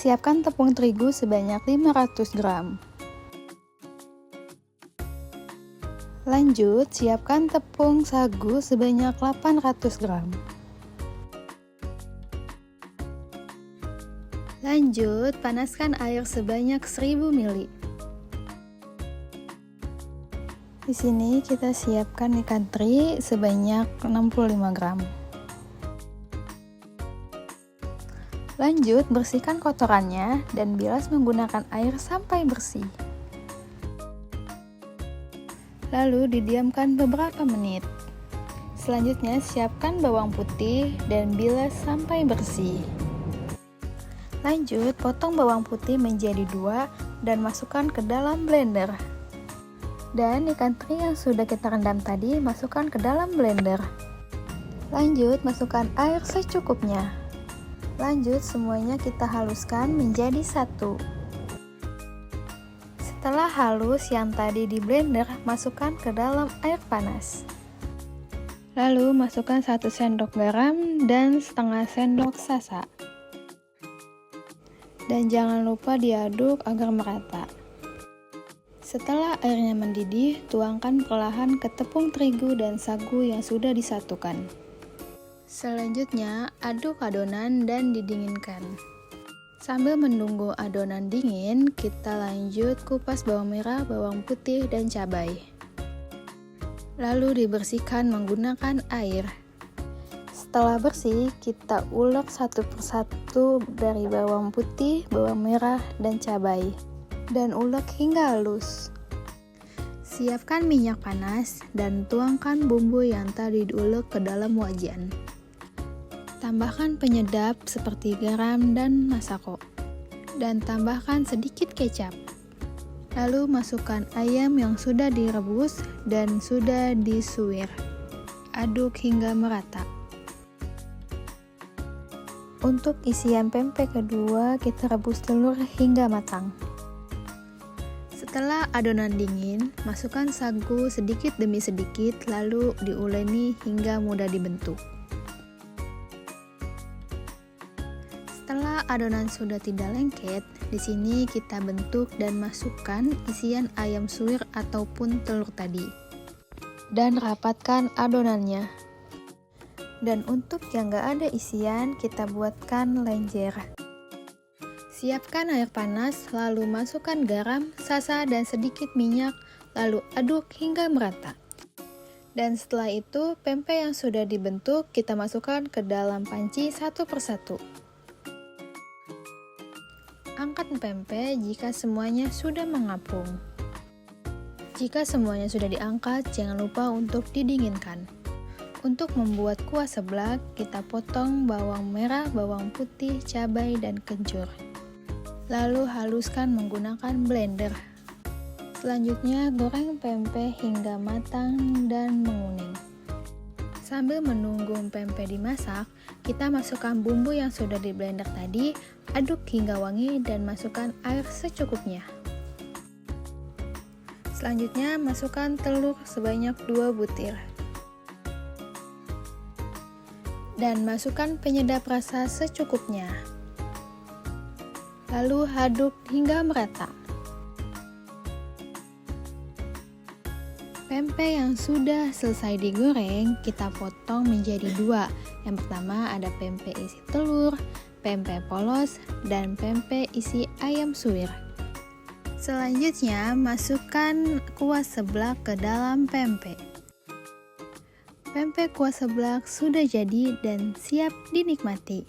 siapkan tepung terigu sebanyak 500 gram. Lanjut, siapkan tepung sagu sebanyak 800 gram. Lanjut, panaskan air sebanyak 1000 ml. Di sini kita siapkan ikan teri sebanyak 65 gram. Lanjut, bersihkan kotorannya dan bilas menggunakan air sampai bersih. Lalu didiamkan beberapa menit. Selanjutnya, siapkan bawang putih dan bilas sampai bersih. Lanjut, potong bawang putih menjadi 2 dan masukkan ke dalam blender. Dan ikan teri yang sudah kita rendam tadi masukkan ke dalam blender. Lanjut, masukkan air secukupnya. Lanjut, semuanya kita haluskan menjadi satu. Setelah halus yang tadi di blender, masukkan ke dalam air panas. Lalu masukkan 1 sendok garam dan setengah sendok sasa. Dan jangan lupa diaduk agar merata. Setelah airnya mendidih, tuangkan perlahan ke tepung terigu dan sagu yang sudah disatukan. Selanjutnya, aduk adonan dan didinginkan. Sambil menunggu adonan dingin, kita lanjut kupas bawang merah, bawang putih, dan cabai. Lalu dibersihkan menggunakan air. Setelah bersih, kita ulek satu persatu dari bawang putih, bawang merah, dan cabai. Dan ulek hingga halus. Siapkan minyak panas dan tuangkan bumbu yang tadi diulek ke dalam wajan. Tambahkan penyedap seperti garam dan masako. Dan tambahkan sedikit kecap. Lalu masukkan ayam yang sudah direbus dan sudah disuir. Aduk hingga merata. Untuk isian pempek kedua, kita rebus telur hingga matang. Setelah adonan dingin, masukkan sagu sedikit demi sedikit lalu diuleni hingga mudah dibentuk. Setelah adonan sudah tidak lengket, di sini kita bentuk dan masukkan isian ayam suwir ataupun telur tadi. Dan rapatkan adonannya. Dan untuk yang gak ada isian, kita buatkan lenjer. Siapkan air panas, lalu masukkan garam, sasa, dan sedikit minyak, lalu aduk hingga merata. Dan setelah itu, pempek yang sudah dibentuk kita masukkan ke dalam panci satu persatu. Angkat pempek jika semuanya sudah mengapung. Jika semuanya sudah diangkat, jangan lupa untuk didinginkan. Untuk membuat kuah seblak, kita potong bawang merah, bawang putih, cabai, dan kencur. Lalu haluskan menggunakan blender. Selanjutnya, goreng pempek hingga matang dan menguning. Sambil menunggu pempek dimasak, kita masukkan bumbu yang sudah di blender tadi, aduk hingga wangi dan masukkan air secukupnya. Selanjutnya, masukkan telur sebanyak 2 butir. Dan masukkan penyedap rasa secukupnya. Lalu aduk hingga merata. Pempek yang sudah selesai digoreng, kita potong menjadi 2. Yang pertama ada pempek isi telur, pempek polos, dan pempek isi ayam suwir. Selanjutnya, masukkan kuah seblak ke dalam pempek. Pempek kuah seblak sudah jadi dan siap dinikmati.